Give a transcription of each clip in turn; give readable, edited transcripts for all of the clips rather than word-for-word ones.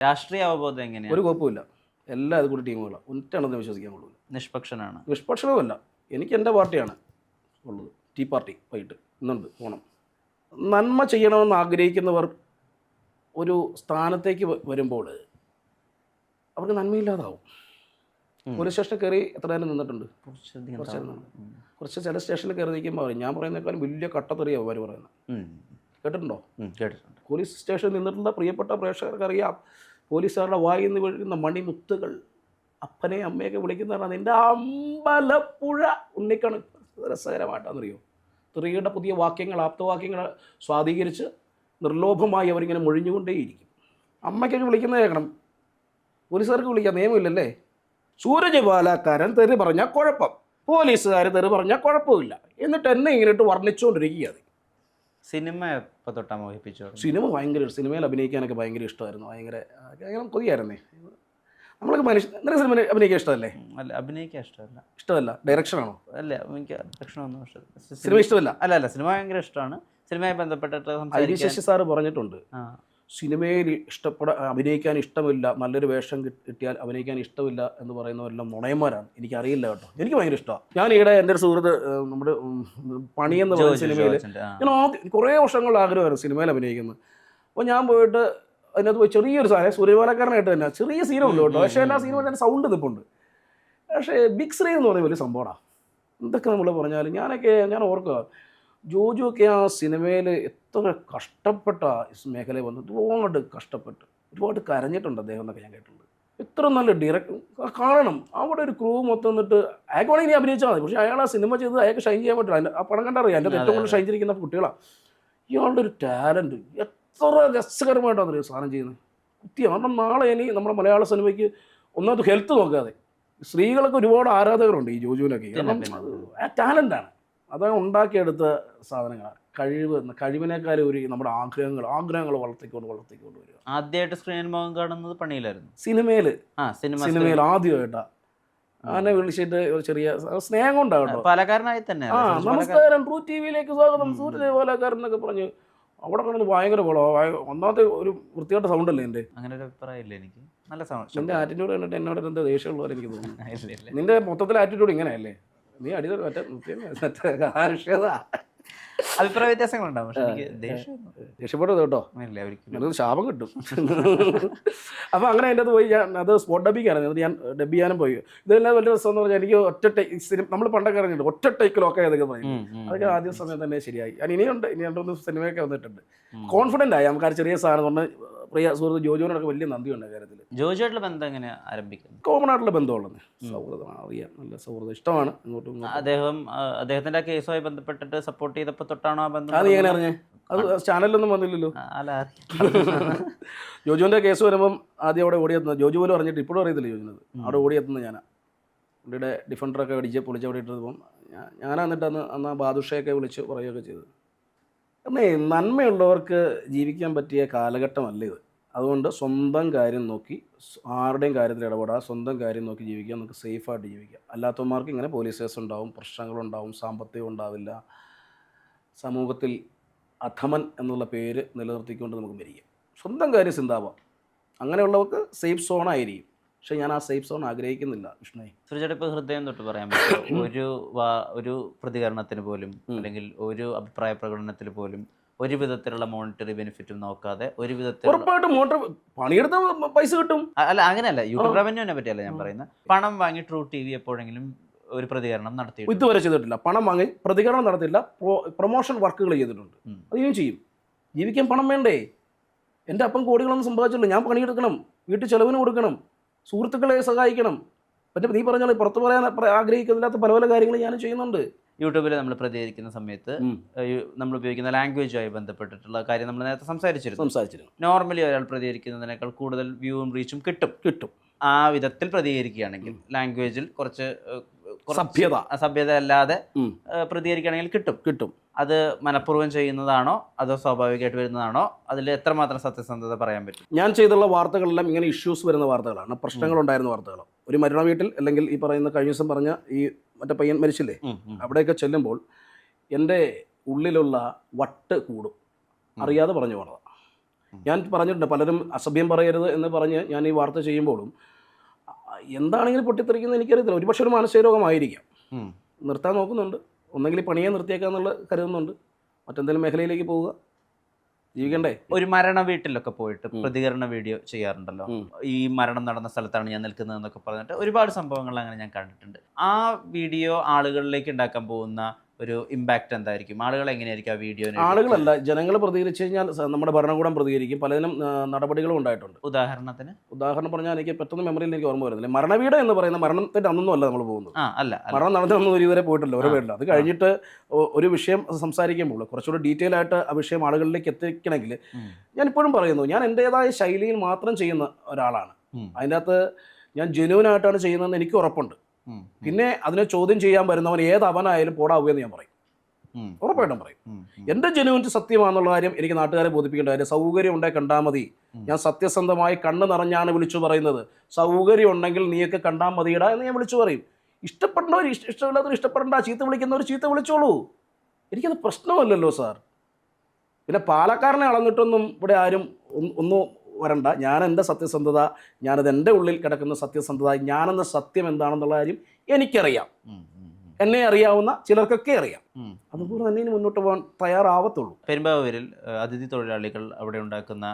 രാഷ്ട്രീയ അവബോധം എങ്ങനെയാണ്? ഒരു കുഴപ്പമില്ല. എല്ലാം അത് കൂടി ടീമുകളാണ്. ഒറ്റയാണെന്ന് വിശ്വസിക്കാൻ കൊള്ളൂല. നിഷ്പക്ഷനാണ്. നിഷ്പക്ഷവുമല്ല. എനിക്ക് എൻ്റെ പാർട്ടിയാണ് ഉള്ളത്. ടീ പാർട്ടി വൈകിട്ട് ഇന്നുണ്ട് പോകണം. നന്മ ചെയ്യണമെന്ന് ആഗ്രഹിക്കുന്നവർ ഒരു സ്ഥാനത്തേക്ക് വരുമ്പോൾ അവർക്ക് നന്മയില്ലാതാവും. പോലീസ് സ്റ്റേഷനിൽ കയറി എത്ര നേരം നിന്നിട്ടുണ്ട്? കുറച്ച് ചില സ്റ്റേഷനിൽ കയറി നിൽക്കുമ്പോൾ പറയും ഞാൻ പറയുന്നേക്കാളും വലിയ കട്ടത്തെറിയാണ് അവർ പറയുന്നത്. കേട്ടിട്ടുണ്ടോ? കേട്ടിട്ടുണ്ട്. പോലീസ് സ്റ്റേഷനിൽ നിന്നിട്ടുള്ള പ്രിയപ്പെട്ട പ്രേക്ഷകർക്കറിയാം, പോലീസുകാരുടെ വായിൽ നിന്ന് വീഴുന്ന മണിമുത്തുകൾ അപ്പനെ അമ്മയൊക്കെ വിളിക്കുന്നതാണ് നിൻ്റെ അമ്പലപ്പുഴ ഉണ്ണിക്കണ്. രസകരമായിട്ടാണെന്നറിയോ? സ്ത്രീയുടെ പുതിയ വാക്യങ്ങൾ, ആപ്തവാക്യങ്ങൾ സ്വാധീകരിച്ച് നിർലോഭമായി അവരിങ്ങനെ മൊഴിഞ്ഞുകൊണ്ടേയിരിക്കും. അമ്മയ്ക്കൊക്കെ വിളിക്കുന്നത് കേൾക്കണം, പോലീസുകാർക്ക് വിളിക്കാൻ നിയമമില്ലല്ലേ? സൂരജ് പാലക്കാരൻ തെറി പറഞ്ഞാൽ കുഴപ്പം, പോലീസുകാർ തെറി പറഞ്ഞാൽ കുഴപ്പമില്ല, എന്നിട്ട് എന്നെ ഇങ്ങനെ ഇട്ട് വർണ്ണിച്ചുകൊണ്ടിരിക്കുകയാണ്. സിനിമ എപ്പോൾ തൊട്ടാ മോഹിപ്പിച്ചു? സിനിമ ഭയങ്കര, സിനിമയിൽ അഭിനയിക്കാനൊക്കെ ഭയങ്കര ഇഷ്ടമായിരുന്നു. ഭയങ്കര കൊതിയായിരുന്നേ. നമ്മളൊക്കെ നിനക്ക് സിനിമ അഭിനയിക്കാൻ ഇഷ്ടമല്ലേ? അല്ല, അഭിനയിക്കാൻ ഇഷ്ടമല്ല. ഇഷ്ടമല്ല? ഡയറക്ഷനാണോ? അല്ല, എനിക്ക് ഡയറക്ഷനൊന്നും ഇഷ്ടമല്ല. സിനിമ ഇഷ്ടമല്ല? അല്ല, സിനിമ ഭയങ്കര ഇഷ്ടമാണ്. സിനിമയുമായി ബന്ധപ്പെട്ടിട്ട് ശശി സാറ് പറഞ്ഞിട്ടുണ്ട്, സിനിമയിൽ അഭിനയിക്കാൻ ഇഷ്ടമില്ല, നല്ലൊരു വേഷം കിട്ടിയാൽ അഭിനയിക്കാൻ ഇഷ്ടമില്ല എന്ന് പറയുന്നവരെല്ലാം നുണയന്മാരാണ്. എനിക്കറിയില്ല കേട്ടോ, എനിക്ക് ഭയങ്കര ഇഷ്ടമാണ്. ഞാൻ ഈയിടെ എൻ്റെ ഒരു സുഹൃത്ത് നമ്മുടെ പണിയെന്ന് പറയുന്ന സിനിമയിൽ ഞാൻ ആദ്യം കുറേ വർഷങ്ങളുടെ ആഗ്രഹമായിരുന്നു സിനിമയിൽ അഭിനയിക്കുന്നത്. അപ്പോൾ ഞാൻ പോയിട്ട് അതിനകത്ത് പോയി ചെറിയൊരു സാധനം, സൂര്യപാലക്കാരനായിട്ട് തന്നെ ചെറിയ സീനുള്ളൂ കേട്ടോ, പക്ഷേ എല്ലാ സീനും തന്നെ സൗണ്ട് നിൽപ്പുണ്ട്. പക്ഷേ ബിഗ് സ്ക്രീൻ എന്ന് പറയുന്ന വലിയ സംഭവമാണ്. എന്തൊക്കെ നമ്മൾ പറഞ്ഞാലും ഞാൻ ഓർക്കുക, ജോജു ഒക്കെ ആ സിനിമയിൽ എത്ര കഷ്ടപ്പെട്ട മേഖലയിൽ വന്നു, ഒരുപാട് കഷ്ടപ്പെട്ട് ഒരുപാട് കരഞ്ഞിട്ടുണ്ട് അദ്ദേഹം എന്നൊക്കെ ഞാൻ കേട്ടിട്ടുണ്ട്. എത്ര നല്ല കാണണം. അവിടെ ഒരു ക്രൂ മൊത്തം എന്നിട്ട് അയാൾക്ക് വേണമെങ്കിൽ ഇനി അഭിനയിച്ചാൽ മതി, പക്ഷേ അയാൾ ആ സിനിമ ചെയ്ത് അയാൾക്ക് ഷൈൻ ചെയ്യാൻ പറ്റില്ല. ആ പടം കണ്ടറിയാം, എൻ്റെ ഏറ്റവും കൂടുതൽ ഷൈൻ ചെയ്തിരിക്കുന്ന കുട്ടികളാണ്. ഇയാളുടെ ഒരു ടാലൻറ്റ് എത്ര രസകരമായിട്ടാണ് ഒരു സാധനം ചെയ്യുന്നത്. കുത്തിയാണ്. കാരണം നാളെ ഇനി നമ്മുടെ മലയാള സിനിമയ്ക്ക് ഒന്നാമത് ഹെൽത്ത് നോക്കാതെ സ്ത്രീകളൊക്കെ ഒരുപാട് ആരാധകരുണ്ട് ഈ ജോജുവിനൊക്കെ. കാരണം ആ ടാലൻ്റാണ്, അതാണ് ഉണ്ടാക്കിയെടുത്ത സാധനങ്ങളാണ്. കഴിവിനേക്കാളും ഒരു നമ്മുടെ ആഗ്രഹങ്ങൾ വളർത്തിക്കൊണ്ട് വരിക. ആദ്യമായിട്ട് സ്ക്രീൻ മുഖം കാണുന്നത് പണിയിലായിരുന്നു. സിനിമയിൽ ആദ്യമായിട്ടാണ്. ആനെ വിളിച്ചിട്ട് ഒരു ചെറിയ സ്നേഹം കൊണ്ടാകട്ടോ, പാലക്കാരനായി തന്നെ. നമസ്കാരം, ട്രൂ ടി വിയിലേക്ക് സ്വാഗതം, സൂര്യ പാലക്കാരൻ എന്നൊക്കെ പറഞ്ഞു അവിടെ കിടന്ന് ഭയങ്കര പോളോ. ഒന്നാമത്തെ ഒരു വൃത്തിയായിട്ട് സൗണ്ട് അല്ലേ എൻ്റെ? അങ്ങനെ ഒരു അഭിപ്രായം ഇല്ല എനിക്ക്. നല്ല സൗണ്ട്. നിന്റെ ആറ്റിറ്റ്യൂഡ് കണ്ടിട്ട് എന്നോട് എന്താ ദേഷ്യമുള്ളവരെ എനിക്ക് തോന്നുന്നു. നിന്റെ മൊത്തത്തിലെ ആറ്റിറ്റ്യൂഡ് ഇങ്ങനെയല്ലേ? നീ അടിതൊരു അഭിപ്രായ വ്യത്യാസങ്ങളുണ്ടാവും, പക്ഷെ എനിക്ക് ദേഷ്യപ്പെട്ടത് കേട്ടോ, എനിക്കൊരു ശാപം കിട്ടും. അപ്പോൾ അങ്ങനെ അതിൻ്റെ അത് പോയി ഞാൻ അത് സ്പോട്ട് ഡബിങ്ങാണ്, ഞാൻ ഡബ് ചെയ്യാനും പോയി. ഇതെല്ലാം വലിയ രസം എന്ന് പറഞ്ഞാൽ എനിക്ക് നമ്മൾ പണ്ടൊക്കെ അറിഞ്ഞിട്ടുണ്ട് ഒറ്റ ടേക്കിലൊക്കെ അതൊക്കെ പറയും. അതൊക്കെ ആദ്യ സമയം തന്നെ ശരിയായി. ഞാൻ ഇനിയുണ്ട്, ഇനി രണ്ടൊന്ന് സിനിമയൊക്കെ വന്നിട്ടുണ്ട്. കോൺഫിഡൻ്റ് ആയി. നമുക്ക് ആ ചെറിയ സാധനം പറഞ്ഞ് പ്രിയ സുഹൃത്ത് ജോജുവിനൊക്കെ വലിയ നന്ദിയുണ്ട് കാര്യത്തിൽ. ജോജുവായിട്ടുള്ള ബന്ധം എങ്ങനെ ആരംഭിക്കുന്നു? കോമൺ ആയിട്ടുള്ള ബന്ധമുള്ളത്, സൗഹൃദമാണ്, അറിയാം, നല്ല സൗഹൃദം, ഇഷ്ടമാണ് അങ്ങോട്ടും ഇങ്ങോട്ടും. അദ്ദേഹത്തിന്റെ കേസുമായി ബന്ധപ്പെട്ടിട്ട് സപ്പോർട്ട് ചെയ്തപ്പോൾ തൊട്ടാണോ ആ ബന്ധം? അത് എങ്ങനെ അറിഞ്ഞേ? അത് ചാനലിലൊന്നും വന്നില്ലല്ലോ. ജോജുവിൻ്റെ കേസ് വരുമ്പം ആദ്യം അവിടെ ഓടിയെത്തുന്നത് ജോജു പോലും അറിഞ്ഞിട്ട് ഇപ്പോഴും അറിയത്തില്ല ജോജുവിനത്. അവിടെ ഓടിയെത്തുന്നത് ഞാനാണ്. പുള്ളിയുടെ ഡിഫൻഡറൊക്കെ അടിച്ച് പൊളിച്ച് അവിടെ ഇട്ടപ്പം ഞാനാ എന്നിട്ട് അന്ന് ബാദുഷയൊക്കെ വിളിച്ച് പറയുകയൊക്കെ ചെയ്തത്. എന്നേ നന്മയുള്ളവർക്ക് ജീവിക്കാൻ പറ്റിയ കാലഘട്ടമല്ല ഇത്. അതുകൊണ്ട് സ്വന്തം കാര്യം നോക്കി, ആരുടെയും കാര്യത്തിൽ ഇടപെടാതെ സ്വന്തം കാര്യം നോക്കി ജീവിക്കുക, നമുക്ക് സേഫായിട്ട് ജീവിക്കാം. അല്ലാത്തവന്മാർക്ക് ഇങ്ങനെ പോലീസ് കേസ് ഉണ്ടാവും, പ്രശ്നങ്ങളുണ്ടാവും, സാമ്പത്തികം ഉണ്ടാവില്ല, സമൂഹത്തിൽ അധമൻ എന്നുള്ള പേര് നിലനിർത്തിക്കൊണ്ട് നമുക്ക് മരിക്കാം. സ്വന്തം കാര്യം ചിന്താവാം. അങ്ങനെയുള്ളവർക്ക് സേഫ് സോണായിരിക്കും. പക്ഷെ ഞാൻ ആ സേഫ് സോൺ ആഗ്രഹിക്കുന്നില്ല. വിഷ്ണു സുരജയുടെ ഇപ്പോൾ ഹൃദയം തൊട്ട് പറയാൻ പറ്റും, ഒരു പ്രതികരണത്തിന് പോലും അല്ലെങ്കിൽ ഒരു അഭിപ്രായ പ്രകടനത്തിൽ പോലും ഒരു വിധത്തിലുള്ള മോണിറ്ററി ബെനിഫിറ്റും നോക്കാതെ ഒരു വിധത്തിൽ ഉറപ്പായിട്ടും പണിയെടുത്ത പൈസ കിട്ടും. അല്ല, അങ്ങനെയല്ല, യൂട്യൂബ് റവന്യൂവിനെ പറ്റിയല്ല ഞാൻ പറയുന്നത്. പണം വാങ്ങി ട്രൂ ടി വി എപ്പോഴെങ്കിലും ഒരു പ്രതികരണം നടത്തി? ഇതുവരെ ചെയ്തിട്ടില്ല. പണം വാങ്ങി പ്രതികരണം നടത്തില്ല. പ്രൊമോഷൻ വർക്കുകൾ ചെയ്തിട്ടുണ്ട്. അത് ചെയ്യും. ജീവിക്കാൻ പണം വേണ്ടേ? എൻ്റെ അപ്പം കോടികളൊന്നും സമ്പാദിച്ചില്ല. ഞാൻ പണിയെടുക്കണം, വീട്ടിൽ ചെലവിന് കൊടുക്കണം, സുഹൃത്തുക്കളെ സഹായിക്കണം. പിന്നെ നീ പറഞ്ഞാൽ പുറത്ത് പറയാൻ ആഗ്രഹിക്കുന്നില്ലാത്ത പല പല കാര്യങ്ങൾ ഞാൻ ചെയ്യുന്നുണ്ട്. യൂട്യൂബിൽ നമ്മൾ പ്രതികരിക്കുന്ന സമയത്ത് നമ്മൾ ഉപയോഗിക്കുന്ന ലാംഗ്വേജുമായി ബന്ധപ്പെട്ടിട്ടുള്ള കാര്യം നമ്മൾ നേരത്തെ സംസാരിച്ചിരുന്നു. നോർമലി ഒരാൾ പ്രതികരിക്കുന്നതിനേക്കാൾ കൂടുതൽ വ്യൂവും റീച്ചും കിട്ടും. ആ വിധത്തിൽ പ്രതികരിക്കുകയാണെങ്കിൽ ലാംഗ്വേജിൽ കുറച്ച് സഭ്യത അല്ലാതെ പ്രതികരിക്കുകയാണെങ്കിൽ കിട്ടും. അത് മനഃപൂർവ്വം ചെയ്യുന്നതാണോ അതോ സ്വാഭാവികമായിട്ട് വരുന്നതാണോ? അതിൽ എത്രമാത്രം സത്യസന്ധത പറയാൻ പറ്റും? ഞാൻ ചെയ്തുള്ള വാർത്തകളെല്ലാം ഇങ്ങനെ ഇഷ്യൂസ് വരുന്ന വാർത്തകളാണ്, പ്രശ്നങ്ങളുണ്ടായിരുന്ന വാർത്തകൾ. ഒരു മരണ വീട്ടിൽ അല്ലെങ്കിൽ ഈ പറയുന്ന കഴിഞ്ഞ ദിവസം പറഞ്ഞ ഈ മറ്റേ പയ്യൻ മരിച്ചില്ലേ, അവിടെയൊക്കെ ചെല്ലുമ്പോൾ എൻ്റെ ഉള്ളിലുള്ള വട്ട് കൂടും. അറിയാതെ പറഞ്ഞു പോണതാണ്. ഞാൻ പറഞ്ഞിട്ടുണ്ട്, പലരും അസഭ്യം പറയരുത് എന്ന് പറഞ്ഞ് ഞാൻ ഈ വാർത്ത ചെയ്യുമ്പോഴും എന്താണെങ്കിലും പൊട്ടിത്തെറിക്കുന്നത് എനിക്കറിയത്തില്ല. ഒരുപക്ഷെ ഒരു മാനസിക രോഗമായിരിക്കാം. നിർത്താൻ നോക്കുന്നുണ്ട്, ഒന്നെങ്കിൽ പണിയെ നിർത്തിയേക്കാന്നുള്ള കരുതുന്നുണ്ട്, മറ്റെന്തെങ്കിലും മേഖലയിലേക്ക് പോവുക, ജീവിക്കണ്ടേ. ഒരു മരണ വീട്ടിലൊക്കെ പോയിട്ട് പ്രതികരണ വീഡിയോ ചെയ്യാറുണ്ടല്ലോ, ഈ മരണം നടന്ന സ്ഥലത്താണ് ഞാൻ നിൽക്കുന്നത് എന്നൊക്കെ പറഞ്ഞിട്ട് ഒരുപാട് സംഭവങ്ങൾ അങ്ങനെ ഞാൻ കണ്ടിട്ടുണ്ട്. ആ വീഡിയോ ആളുകളിലേക്ക് ഉണ്ടാക്കാൻ പോകുന്ന ഒരു ഇമ്പാക്റ്റ് എന്തായിരിക്കും? ആളുകൾ എങ്ങനെയായിരിക്കും ആ വീഡിയോ? ആളുകളല്ല, ജനങ്ങൾ പ്രതികരിച്ചു കഴിഞ്ഞാൽ നമ്മുടെ ഭരണകൂടം പ്രതികരിക്കും. പലതിനും നടപടികളും ഉണ്ടായിട്ടുണ്ട്. ഉദാഹരണം പറഞ്ഞാൽ എനിക്ക് പെട്ടെന്ന് മെമ്മറിയിൽ എനിക്ക് ഓർമ്മ വരുന്നില്ല. മരണവീട് എന്ന് പറയുന്ന മരണത്തിന്റെ അന്നൊന്നും അല്ല നമ്മൾ പോകുന്നത്. മരണം നടന്നൊന്നും ഇതുവരെ പോയിട്ടില്ല, ഒരു പേരില്ല. അത് കഴിഞ്ഞിട്ട് ഒരു വിഷയം സംസാരിക്കുമ്പോൾ കുറച്ചുകൂടി ഡീറ്റെയിൽ ആയിട്ട് ആ വിഷയം ആളുകളിലേക്ക് എത്തിക്കണമെങ്കിൽ ഞാൻ ഇപ്പോഴും പറയുന്നു, ഞാൻ എൻ്റെതായ ശൈലിയിൽ മാത്രം ചെയ്യുന്ന ഒരാളാണ്. അതിൻ്റെ അകത്ത് ഞാൻ ജെന്യൂനായിട്ടാണ് ചെയ്യുന്നതെന്ന് എനിക്ക് ഉറപ്പുണ്ട്. പിന്നെ അതിനെ ചോദ്യം ചെയ്യാൻ വരുന്നവൻ ഏത് അവനായാലും പോടാവുകയെന്ന് ഞാൻ പറയും, ഉറപ്പായിട്ടും പറയും. എൻ്റെ ജെന്യൂനിറ്റി സത്യമാണെന്നുള്ള കാര്യം എനിക്ക് നാട്ടുകാരെ ബോധിപ്പിക്കേണ്ട കാര്യം. സൗകര്യം ഉണ്ടെങ്കിൽ കണ്ടാൽ മതി. ഞാൻ സത്യസന്ധമായി കണ്ണ് നിറഞ്ഞാണ് വിളിച്ചു പറയുന്നത്. സൗകര്യം ഉണ്ടെങ്കിൽ നീയൊക്കെ കണ്ടാൽ മതിയിടാ എന്ന് ഞാൻ വിളിച്ചു പറയും. ഇഷ്ടപ്പെടുന്നവർ ഇഷ്ടമില്ലാത്തവർ ഇഷ്ടപ്പെടേണ്ട, ചീത്ത വിളിക്കുന്നവർ ചീത്ത വിളിച്ചോളൂ, എനിക്കത് പ്രശ്നമല്ലല്ലോ സാർ. പിന്നെ പാലക്കാരനെ അളന്നിട്ടൊന്നും ഇവിടെ ആരും ഒന്നും വരണ്ട. ഞാൻ എൻ്റെ സത്യസന്ധത, ഞാനത് എൻ്റെ ഉള്ളിൽ കിടക്കുന്ന സത്യസന്ധത, ഞാനെന്ന സത്യം എന്താണെന്നുള്ള കാര്യം എനിക്കറിയാം. എന്നെ അറിയാവുന്ന ചിലർക്കൊക്കെ അറിയാം. അതുപോലെ തന്നെ ഇനി മുന്നോട്ട് പോകാൻ തയ്യാറാവത്തുള്ളൂ. പെരുമ്പാവൂരിൽ അതിഥി തൊഴിലാളികൾ അവിടെ ഉണ്ടാക്കുന്ന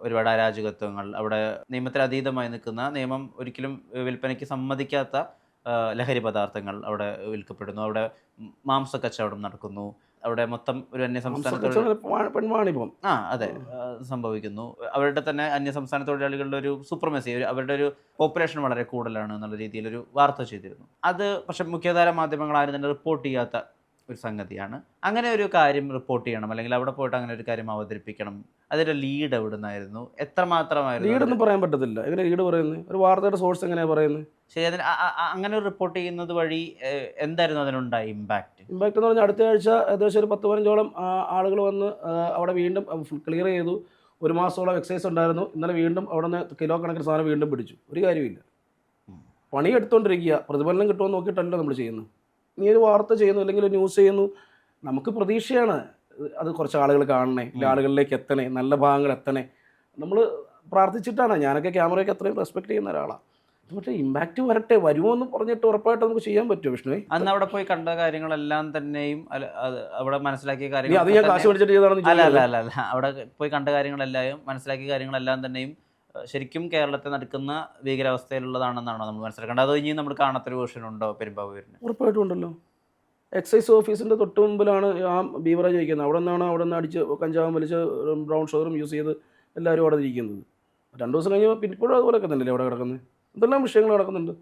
ഒരുപാട് അരാജകത്വങ്ങൾ, അവിടെ നിയമത്തിന് അതീതമായി നിൽക്കുന്ന, നിയമം ഒരിക്കലും വിൽപ്പനയ്ക്ക് സമ്മതിക്കാത്ത ലഹരി പദാർത്ഥങ്ങൾ അവിടെ വിൽക്കപ്പെടുന്നു. അവിടെ മാംസ കച്ചവടം നടക്കുന്നു. അവിടെ മൊത്തം ഒരു അന്യസംസ്ഥാന അതെ സംഭവിക്കുന്നു. അവരുടെ തന്നെ അന്യസംസ്ഥാന തൊഴിലാളികളുടെ ഒരു സൂപ്രമസി, അവരുടെ ഒരു പോപ്പുലേഷൻ വളരെ കൂടുതലാണ് എന്നുള്ള രീതിയിലൊരു വാർത്ത ചെയ്തിരുന്നു. അത് പക്ഷെ മുഖ്യധാര മാധ്യമങ്ങൾ ആരും തന്നെ റിപ്പോർട്ട് ചെയ്യാത്ത ഒരു സംഗതിയാണ്. അങ്ങനെ ഒരു കാര്യം റിപ്പോർട്ട് ചെയ്യണം, അല്ലെങ്കിൽ അവിടെ പോയിട്ട് അങ്ങനെ ഒരു കാര്യം അവതരിപ്പിക്കണം. അതിൻ്റെ ലീഡ് എവിടെ നിന്നായിരുന്നു? എത്രമാത്രമായിരുന്നു? ലീഡൊന്നും പറയാൻ പറ്റത്തില്ല. എങ്ങനെ ലീഡ് പറയുന്നത്? ഒരു വാർത്തയുടെ സോഴ്സ് എങ്ങനെയാണ് പറയുന്നത്? ശരി, അതിന് അങ്ങനെ റിപ്പോർട്ട് ചെയ്യുന്നത് വഴി എന്തായിരുന്നു അതിനുണ്ടായ ഇമ്പാക്റ്റ്? ഇമ്പാക്റ്റ് എന്ന് പറഞ്ഞാൽ അടുത്ത ആഴ്ച ഏകദേശം ഒരു 10-15ഓളം ആളുകൾ വന്ന് അവിടെ വീണ്ടും ക്ലിയർ ചെയ്തു. ഒരു മാസത്തോളം എക്സൈസ് ഉണ്ടായിരുന്നു. ഇന്നലെ വീണ്ടും അവിടെ നിന്ന് കിലോ കണക്കിന് സാധനം വീണ്ടും പിടിച്ചു. ഒരു കാര്യമില്ല, പണി എടുത്തുകൊണ്ടിരിക്കുക. പ്രതിഫലനം കിട്ടുമെന്ന് നോക്കിയിട്ടല്ലോ നമ്മൾ ചെയ്യുന്നു. നീ ഒരു വാർത്ത ചെയ്യുന്നു അല്ലെങ്കിൽ ഒരു ന്യൂസ് ചെയ്യുന്നു, നമുക്ക് പ്രതീക്ഷയാണ് അത് കുറച്ച് ആളുകൾ കാണണേ, ആളുകളിലേക്ക് എത്തണേ, നല്ല ഭാഗങ്ങൾ എത്തണേ. നമ്മൾ പ്രാർത്ഥിച്ചിട്ടാണ്. ഞാനൊക്കെ ക്യാമറയൊക്കെ അത്രയും റെസ്പെക്ട് ചെയ്യുന്ന ഒരാളാണ്. പക്ഷേ ഇമ്പാക്റ്റ് വരട്ടെ, വരുമോ എന്ന് പറഞ്ഞിട്ട് ഉറപ്പായിട്ട് നമുക്ക് ചെയ്യാൻ പറ്റുമോ വിഷ്ണു? അന്ന് അവിടെ പോയി കണ്ട കാര്യങ്ങളെല്ലാം തന്നെയും അവിടെ മനസ്സിലാക്കിയ കാര്യങ്ങൾ, അത് ഞാൻ കാശ് മേടിച്ചിട്ട് ചെയ്താണെന്ന് അല്ല അവിടെ പോയി കണ്ട കാര്യങ്ങളെല്ലാം മനസ്സിലാക്കിയ കാര്യങ്ങളെല്ലാം തന്നെയും ശരിക്കും കേരളത്തെ നടക്കുന്ന ഭീകരാവസ്ഥയിലുള്ളതാണെന്നാണോ നമ്മൾ മനസ്സിലാക്കേണ്ടത്? അതോ ഇനി നമ്മൾ കാണാത്തൊരു വേർഷൻ ഉണ്ടോ പെരുമ്പാവൂരിന്? ഉറപ്പായിട്ടും ഉണ്ടല്ലോ. എക്സൈസ് ഓഫീസിൻ്റെ തൊട്ട് മുമ്പിലാണ് ആ ബീവറേജ് വയ്ക്കുന്നത്. അവിടെ നിന്ന് അടിച്ച് കഞ്ചാവും വലിച്ച് ബ്രൗൺ ഷുഗറും യൂസ് ചെയ്ത് എല്ലാവരും അവിടെ ഇരിക്കുന്നത്. 2 ദിവസം കഴിഞ്ഞ് പിന്നെ ഇപ്പോഴും അതുപോലെയൊക്കെ തന്നെയല്ലേ അവിടെ കിടക്കുന്നത്? എന്തെല്ലാം വിഷയങ്ങൾ നടക്കുന്നുണ്ട്.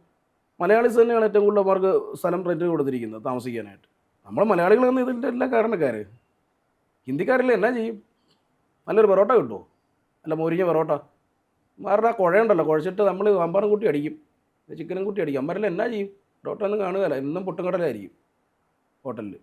മലയാളീസ് തന്നെയാണ് ഏറ്റവും കൂടുതൽ അവർക്ക് സ്ഥലം റെൻറ്റ് കൊടുത്തിരിക്കുന്നത് താമസിക്കാനായിട്ട്. നമ്മൾ മലയാളികളെന്ന് ഇതിൻ്റെ എല്ലാ കാരണക്കാർ. ഹിന്ദിക്കാരിൽ എന്നാ ചെയ്യും? നല്ലൊരു പൊറോട്ട കിട്ടുമോ? അല്ല മോരിഞ്ഞ പൊറോട്ട മാരുടെ കുഴയുണ്ടല്ലോ, കുഴച്ചിട്ട് നമ്മൾ സാമ്പാറും കൂട്ടി അടിക്കും, ചിക്കനും കൂട്ടി അടിക്കും. അമ്മരെല്ലാം എന്നാ ചെയ്യും? പൊറോട്ട ഒന്നും കാണുകയല്ല, എന്നും പൊട്ടുംകടലായിരിക്കും ഹോട്ടലിൽ.